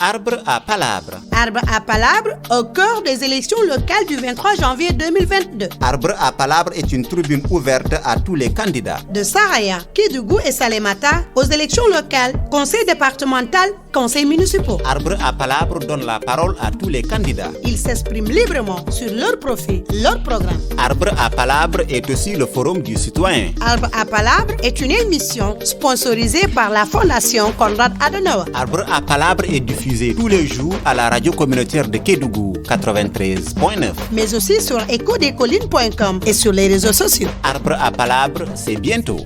Arbre à palabre. Arbre à palabre au cœur des élections locales du 23 janvier 2022. Arbre à palabre est une tribune ouverte à tous les candidats. De Saraya, Kédougou et Salémata aux élections locales, conseil départemental, conseils municipaux. Arbre à palabre donne la parole à tous les candidats. Ils s'expriment librement sur leur profil, leur programme. Arbre à palabre est aussi le forum du citoyen. Arbre à palabre est une émission sponsorisée par la Fondation Konrad Adenauer. Arbre à palabre est diffusé tous les jours à la radio communautaire de Kédougou 93.9. Mais aussi sur ecodecolline.com et sur les réseaux sociaux. Arbre à palabre, c'est bientôt.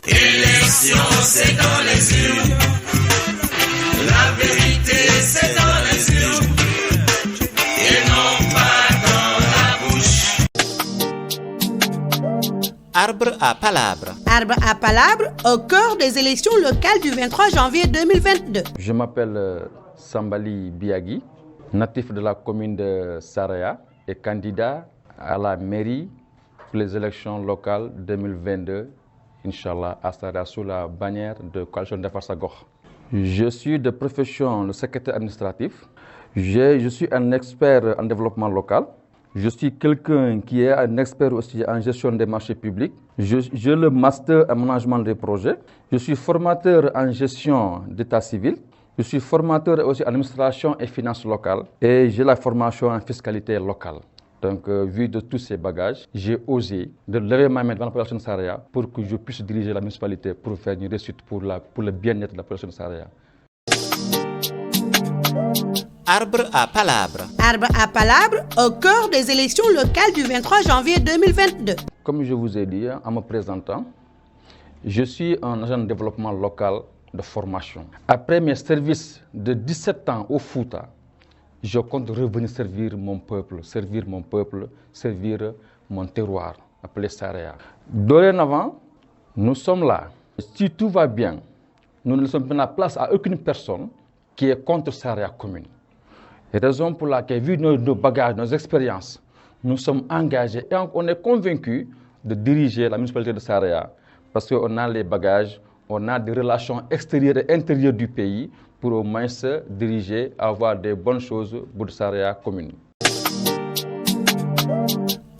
Élection, c'est dans les urnes. La vérité, c'est dans les urnes. Et non pas dans la bouche. Arbre à palabre. Arbre à palabre au cœur des élections locales du 23 janvier 2022. Je m'appelle Sambali Biagui, natif de la commune de Saraya et candidat à la mairie pour les élections locales 2022, Inch'Allah, à Saraya, sous la bannière de Coalition Defar Sa Gox. Je suis de profession le secrétaire administratif. Je suis un expert en développement local. Je suis quelqu'un qui est un expert aussi en gestion des marchés publics. J'ai le master en management des projets. Je suis formateur en gestion d'état civil. Je suis formateur aussi en administration et finances locales. Et j'ai la formation en fiscalité locale. Donc, vu de tous ces bagages, j'ai osé de lever ma main devant la population de Saraya pour que je puisse diriger la municipalité pour faire une réussite pour le bien-être de la population de Saraya. Arbre à palabre. Arbre à palabre au cœur des élections locales du 23 janvier 2022. Comme je vous ai dit en me présentant, je suis un agent de développement local de formation. Après mes services de 17 ans au Fouta, je compte revenir servir mon peuple, servir mon terroir, appelé Saraya. Dorénavant, nous sommes là. Si tout va bien, nous ne laissons pas la place à aucune personne qui est contre Saraya commune. Et raison pour laquelle, vu nos bagages, nos expériences, nous sommes engagés et on est convaincus de diriger la municipalité de Saraya parce qu'on a les bagages, on a des relations extérieures et intérieures du pays pour au moins se diriger, avoir des bonnes choses pour Saraya commune.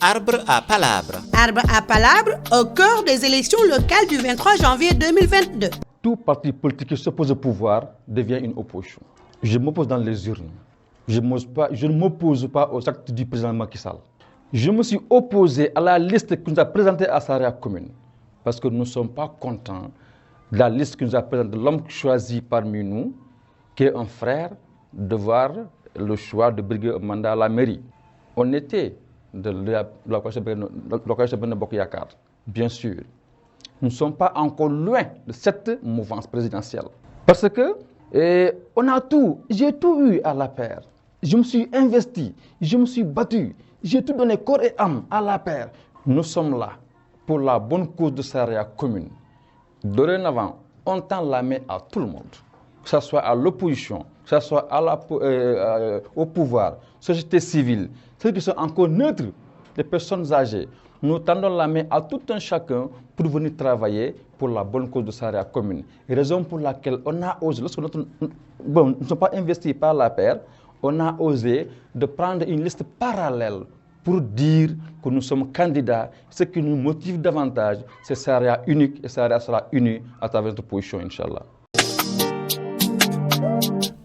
Arbre à palabre. Arbre à palabre au cœur des élections locales du 23 janvier 2022. Tout parti politique qui s'oppose au pouvoir devient une opposition. Je m'oppose dans les urnes. Je ne m'oppose pas aux actes du président Macky Sall. Je me suis opposé à la liste qu'il nous a présentée à Saraya commune parce que nous ne sommes pas contents de la liste qu'il nous a présentée de l'homme choisi parmi nous, qui est un frère, de voir le choix de briguer un mandat à la mairie. On était de la coalition Benno Bokk Yakaar, bien sûr. Nous ne sommes pas encore loin de cette mouvance présidentielle. Parce que j'ai tout eu à la paire. Je me suis investi, je me suis battu, j'ai tout donné corps et âme à la paire. Nous sommes là pour la bonne cause de Saraya commune. Dorénavant, on tend la main à tout le monde, que ce soit à l'opposition, que ce soit au pouvoir, société civile, ceux qui sont encore neutres, les personnes âgées. Nous tendons la main à tout un chacun pour venir travailler pour la bonne cause de Saraya commune. Et raison pour laquelle on a osé, lorsque nous ne sommes pas investis par la paire, on a osé de prendre une liste parallèle pour dire que nous sommes candidats. Ce qui nous motive davantage, c'est Saraya unique et Saraya sera unie à travers notre position, Inch'Allah.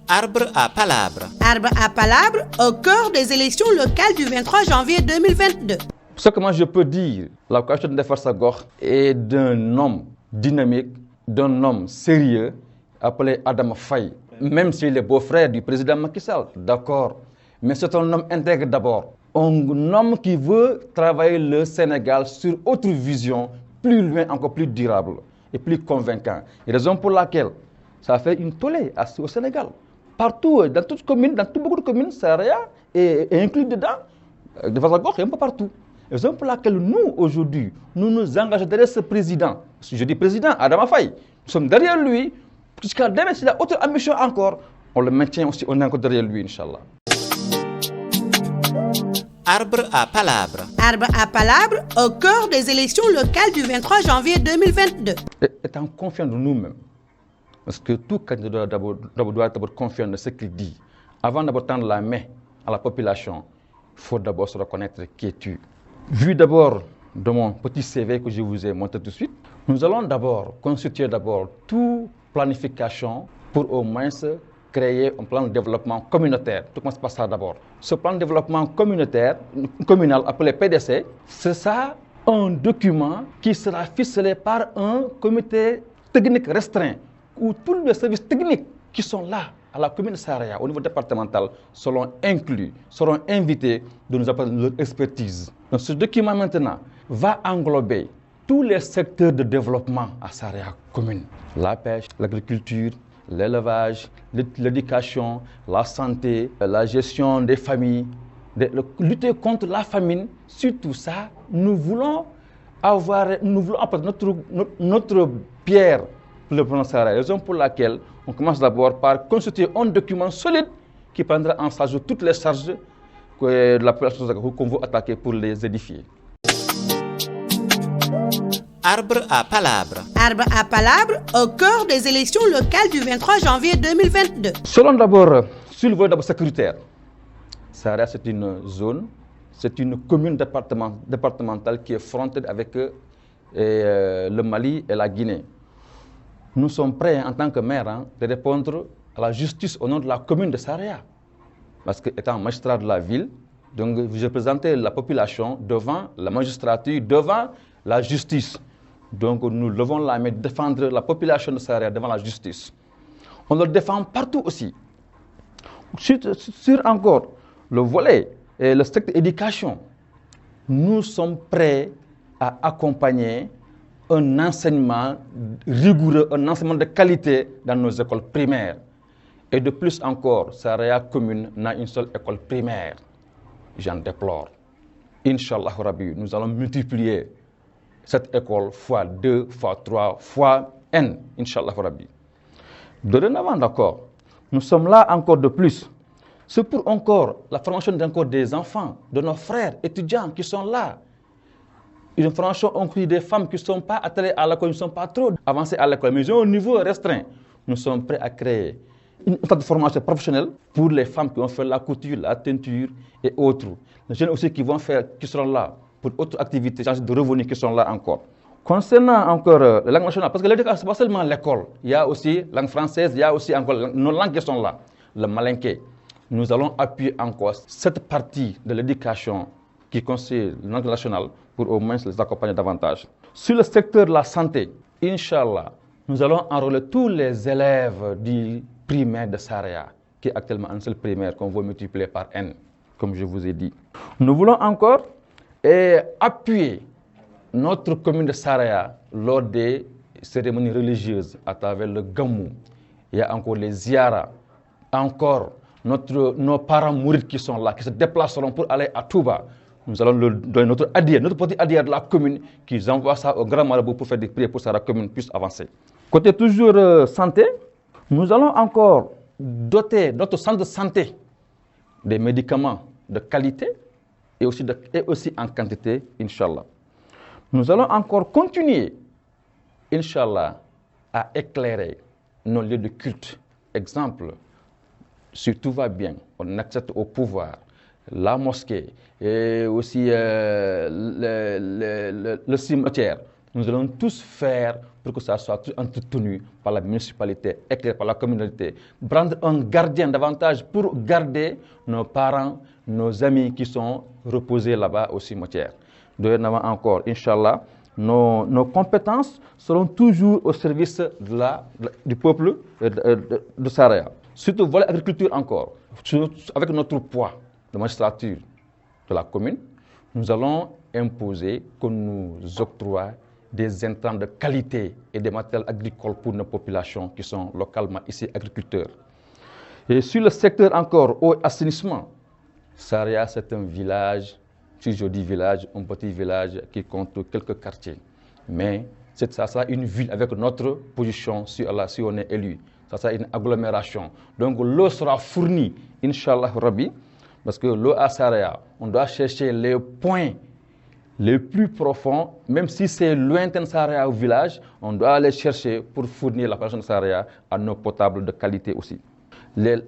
Arbre à palabre. Arbre à palabre au cœur des élections locales du 23 janvier 2022. Ce que moi je peux dire, la coalition Defar Sa Gox est d'un homme dynamique, d'un homme sérieux, appelé Adama Faye. Même s'il est beau-frère du président Macky Sall, d'accord. Mais c'est un homme intègre d'abord. Un homme qui veut travailler le Sénégal sur autre vision, plus loin, encore plus durable et plus convaincant. Et raison pour laquelle ça fait une tollée au Sénégal. Partout, dans toutes communes, beaucoup de communes, Saraya est inclus dedans. Defar Sa Gox, un peu partout. Raison pour laquelle nous, aujourd'hui, nous nous engageons derrière ce président. Je dis président, Adama Faye. Nous sommes derrière lui. Jusqu'à demain, s'il a autre ambition encore, on le maintient aussi, on est encore derrière lui, Inch'Allah. Arbre à palabre. Arbre à palabre au cœur des élections locales du 23 janvier 2022. Étant confiant de nous-mêmes, parce que tout candidat doit d'abord confiant de ce qu'il dit. Avant d'abord tendre la main à la population, il faut d'abord se reconnaître qui es-tu. Vu d'abord de mon petit CV que je vous ai montré tout de suite, nous allons d'abord constituer toute planification pour au moins créer un plan de développement communautaire. Tout commence par ça d'abord. Ce plan de développement communal appelé PDC, c'est ça un document qui sera ficelé par un comité technique restreint où tous les services techniques qui sont là à la commune de Saraya, au niveau départemental, seront inclus, seront invités de nous apporter leur expertise. Donc ce document maintenant va englober tous les secteurs de développement à Saraya commune. La pêche, l'agriculture, l'élevage, l'éducation, la santé, la gestion des familles, lutter contre la famine. Sur tout ça, nous voulons apporter notre pierre pour le plan Saraya. Raison pour laquelle on commence d'abord par constituer un document solide qui prendra en charge toutes les charges de la population qu'on veut attaquer pour les édifier. Arbre à palabre. Arbre à palabre au cœur des élections locales du 23 janvier 2022. Selon d'abord, sur le volet sécuritaire, Saraya c'est une zone, c'est une commune départementale qui est frontée avec le Mali et la Guinée. Nous sommes prêts en tant que maire de répondre à la justice au nom de la commune de Saraya. Parce que étant magistrat de la ville, donc je présentais la population devant la magistrature, devant la justice. Donc nous levons la main de défendre la population de Saraya devant la justice. On le défend partout aussi. Sur encore le volet et le secteur éducation, nous sommes prêts à accompagner un enseignement rigoureux, un enseignement de qualité dans nos écoles primaires. Et de plus encore, Saraya commune n'a une seule école primaire. J'en déplore. Inch'Allah Rabbi, nous allons multiplier cette école fois 2, fois 3, fois N. Inch'Allah Rabbi. Dorénavant, d'accord, nous sommes là encore de plus. C'est pour encore la formation d'encore des enfants, de nos frères étudiants qui sont là. Une formation inclut des femmes qui ne sont pas attelées à l'école, qui ne sont pas trop avancées à l'école, mais ils ont un niveau restreint. Nous sommes prêts à créer une formation professionnelle pour les femmes qui vont faire la couture, la teinture et autres. Les jeunes aussi qui seront là pour autres activités, de revenus qui sont là encore. Concernant encore la langue nationale, parce que l'éducation, ce n'est pas seulement l'école, il y a aussi la langue française, il y a aussi encore nos langues qui sont là, le malinké. Nous allons appuyer encore cette partie de l'éducation qui concerne la langue nationale pour au moins les accompagner davantage. Sur le secteur de la santé, Inch'Allah, nous allons enrôler tous les élèves du primaire de Saraya, qui est actuellement un seul primaire qu'on veut multiplier par N, comme je vous ai dit. Nous voulons encore appuyer notre commune de Saraya lors des cérémonies religieuses à travers le Gamou. Il y a encore les Ziara, encore nos parents mourides qui sont là, qui se déplaceront pour aller à Touba. Nous allons leur donner notre petit adiya de la commune, qui envoie ça au grand marabout pour faire des prières pour que la commune puisse avancer. Côté toujours santé, nous allons encore doter notre centre de santé des médicaments de qualité et aussi en quantité, Inch'Allah. Nous allons encore continuer, Inch'Allah, à éclairer nos lieux de culte. Exemple, si tout va bien, on accède au pouvoir, la mosquée et aussi le cimetière. Nous allons tous faire pour que ça soit entretenu par la municipalité, éclairé par la communauté. Prendre un gardien davantage pour garder nos parents, nos amis qui sont reposés là-bas au cimetière. Dorénavant encore, Inch'Allah, nos compétences seront toujours au service du peuple de Saraya. Surtout volet agriculture encore, avec notre poids de magistrature de la commune, nous allons imposer qu'on nous octroie des intrants de qualité et des matériels agricoles pour nos populations qui sont localement ici agriculteurs. Et sur le secteur encore eau et assainissement, Saraya c'est un village, si je dis village, un petit village qui compte quelques quartiers. Mais ça sera une ville avec notre position si on est élu. Ça sera une agglomération. Donc l'eau sera fournie, Inch'Allah Rabbi, Parce que l'eau à Saraya, on doit chercher les points les plus profonds, même si c'est lointain Saraya au village, on doit aller chercher pour fournir la population de Saraya en eau potable de qualité aussi.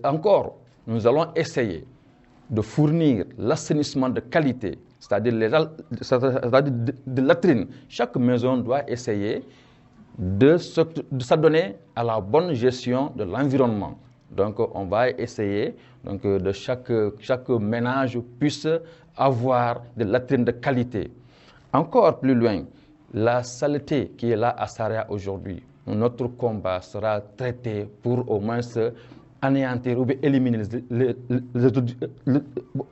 Encore, nous allons essayer de fournir l'assainissement de qualité, c'est-à-dire de latrines. Chaque maison doit essayer de s'adonner à la bonne gestion de l'environnement. Donc, on va essayer de chaque ménage puisse avoir des latrines de qualité. Encore plus loin, la saleté qui est là à Saraya aujourd'hui, notre combat sera traité pour au moins anéantir ou éliminer les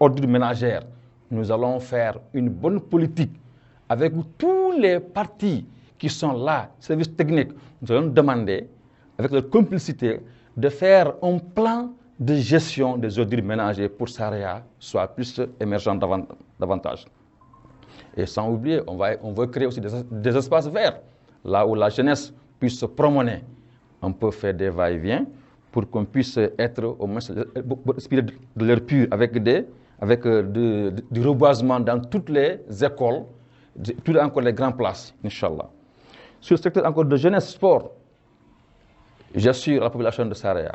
ordures ménagères. Nous allons faire une bonne politique avec tous les partis qui sont là, services techniques. Nous allons demander, avec leur complicité, de faire un plan de gestion des ordures ménagères pour Saraya soit plus émergent davantage. Et sans oublier, on veut créer aussi des espaces verts, là où la jeunesse puisse se promener. On peut faire des va-et-vient pour qu'on puisse être au moins inspiré de l'air pur avec du reboisement dans toutes les écoles, toutes encore les grandes places, Inch'Allah. Sur le secteur encore de jeunesse sport, j'assure la population de Saraya,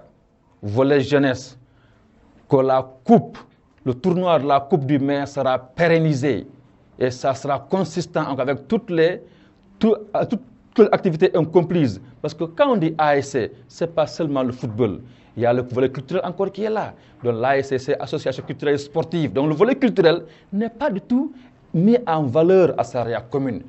volet jeunesse, que le tournoi de la Coupe du Maire sera pérennisé et ça sera consistant avec toutes les activités incomprises. Parce que quand on dit ASC, ce n'est pas seulement le football. Il y a le volet culturel encore qui est là. Donc l'ASC, c'est Association culturelle et sportive. Donc le volet culturel n'est pas du tout mis en valeur à Saraya commune.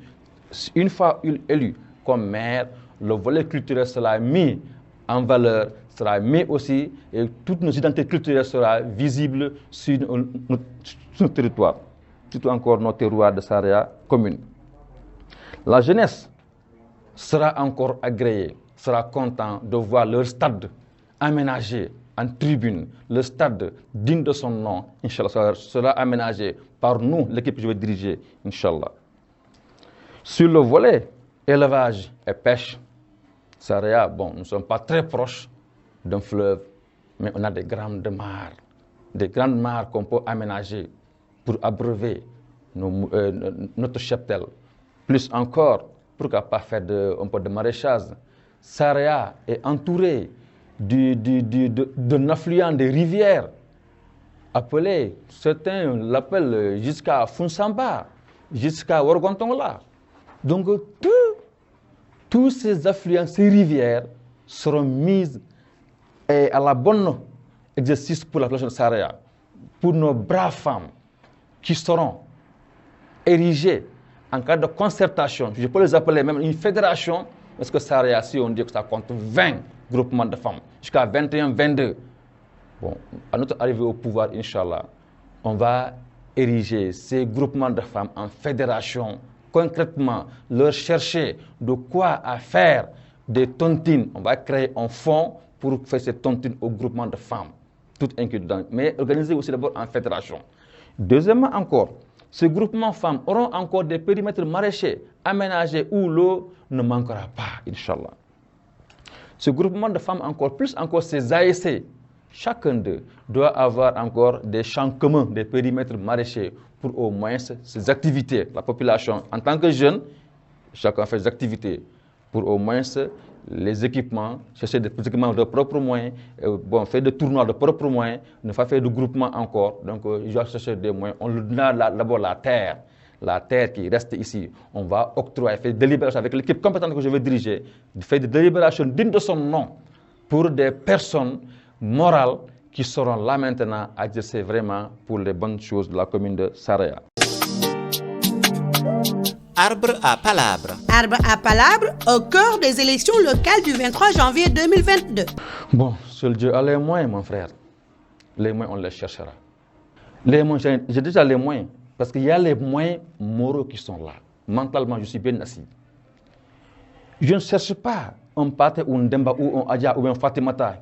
Une fois élu comme maire, le volet culturel sera mis en valeur, sera mis aussi, et toutes nos identités culturelles seront visibles sur notre territoire, surtout encore notre terroir de Saraya commune. La jeunesse sera encore agréée, sera content de voir leur stade aménagé en tribune, le stade digne de son nom, Inch'Allah, sera aménagé par nous, l'équipe que je vais diriger, Inch'Allah. Sur le volet élevage et pêche, Saraya, bon, nous ne sommes pas très proches d'un fleuve, mais on a des grandes mares qu'on peut aménager pour abreuver notre cheptel. Plus encore, pourquoi pas faire un peu de maraîchage. Saraya est entourée d'un affluent des rivières, appelé, certains l'appellent jusqu'à Funsamba, jusqu'à Ouargontongola. Donc, tous ces affluents, ces rivières seront mises à la bonne exercice pour la population de Saraya, pour nos braves femmes qui seront érigées en cas de concertation. Je peux les appeler même une fédération, parce que Saraya, si on dit que ça compte 20 groupements de femmes, jusqu'à 21, 22. Bon, à notre arrivée au pouvoir, Inch'Allah, on va ériger ces groupements de femmes en fédération. Concrètement, leur chercher de quoi à faire des tontines. On va créer un fonds pour faire ces tontines au groupement de femmes, toutes incluses dedans, mais organiser aussi d'abord en fédération. Deuxièmement encore, ces groupements femmes auront encore des périmètres maraîchers aménagés où l'eau ne manquera pas, Inch'Allah. Ce groupement de femmes encore, plus encore ces ASC, chacun d'eux doit avoir encore des champs communs, des périmètres maraîchers pour au moins ces activités. La population, en tant que jeune, chacun fait des activités pour au moins les équipements, chercher des équipements de propres moyens, faire des tournois de propres moyens, ne pas faire de groupement encore. Donc, il doit chercher des moyens. On lui donne d'abord la terre qui reste ici. On va octroyer, faire des délibérations avec l'équipe compétente que je vais diriger, faire des délibérations dignes de son nom pour des personnes morales qui seront là maintenant à exercer vraiment pour les bonnes choses de la commune de Saraya. Arbre à palabre. Arbre à palabre au cœur des élections locales du 23 janvier 2022. Bon, seul Dieu a les moyens, mon frère. Les moyens, on les cherchera. Les moyens, j'ai déjà les moyens, parce qu'il y a les moyens moraux qui sont là. Mentalement, je suis bien assis. Je ne cherche pas un Pate ou un Demba ou un Adja ou un Fatimata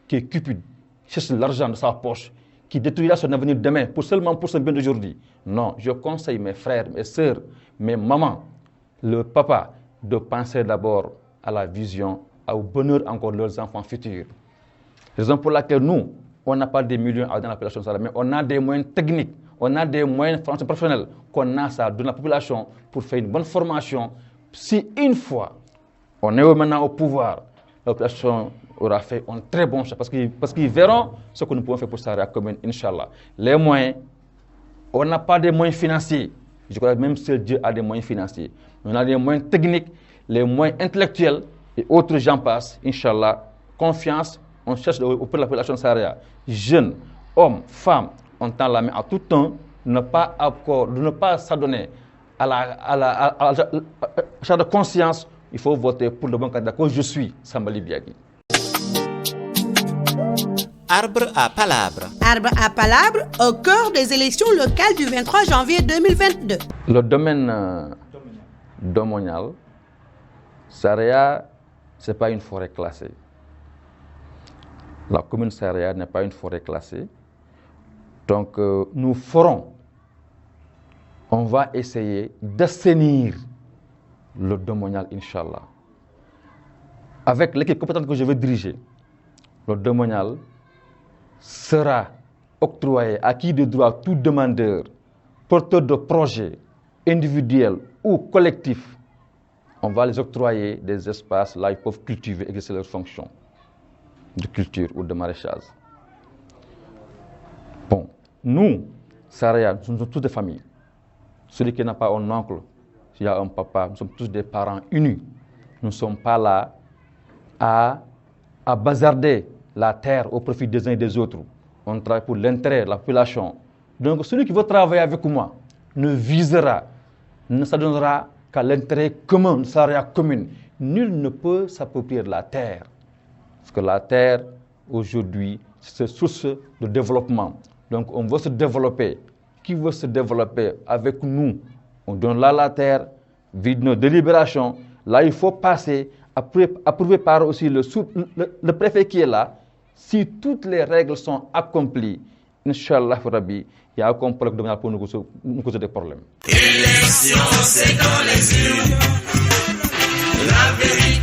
qui est cupide, cherche l'argent de sa poche, qui détruira son avenir demain seulement pour son bien d'aujourd'hui. Non, je conseille mes frères, mes sœurs, mes mamans, le papa, de penser d'abord à la vision, au bonheur encore de leurs enfants futurs. Raison pour laquelle nous, on n'a pas des millions dans la population saharienne, mais on a des moyens techniques, on a des moyens professionnels qu'on a ça dans la population pour faire une bonne formation. Si une fois on est maintenant au pouvoir, la population aura fait un très bon choix parce qu'ils verront ce que nous pouvons faire pour Saraya commune, Inch'Allah. Les moyens, on n'a pas de moyens financiers. Je crois que même seul Dieu a des moyens financiers. On a des moyens techniques, les moyens intellectuels et autres, j'en passe. Inch'Allah, confiance, on cherche auprès de la population Saraya. Jeunes, hommes, femmes, on tend la main à tout temps, de ne pas s'adonner à la de conscience. Il faut voter pour le bon candidat que je suis, Sambali Biagui. Arbre à palabre. Arbre à palabre au cœur des élections locales du 23 janvier 2022. Le domaine domanial, Saraya, ce n'est pas une forêt classée. La commune Saraya n'est pas une forêt classée. Donc, nous ferons, on va essayer d'assainir le domanial, Inch'Allah. Avec l'équipe compétente que je vais diriger, le domanial sera octroyé à qui de droit tout demandeur, porteur de projets individuels ou collectifs. On va les octroyer des espaces là où ils peuvent cultiver et exercer leurs fonctions de culture ou de maraîchage. Bon, nous, Saraya, nous sommes tous des familles. Celui qui n'a pas un oncle, il y a un papa, nous sommes tous des parents unis. Nous ne sommes pas là à bazarder la terre au profit des uns et des autres. On travaille pour l'intérêt de la population. Donc celui qui veut travailler avec moi ne s'adonnera qu'à l'intérêt commun, de Saraya commune. Nul ne peut s'approprier de la terre. Parce que la terre, aujourd'hui, c'est source de développement. Donc on veut se développer. Qui veut se développer avec nous? On donne là la terre, vide nos délibérations. Là, il faut passer, approuvé par aussi le préfet qui est là. Si toutes les règles sont accomplies, Inch'Allah, Rabbi, il y a aucun problème pour nous causer des problèmes. Élection, c'est dans les urnes. La vérité.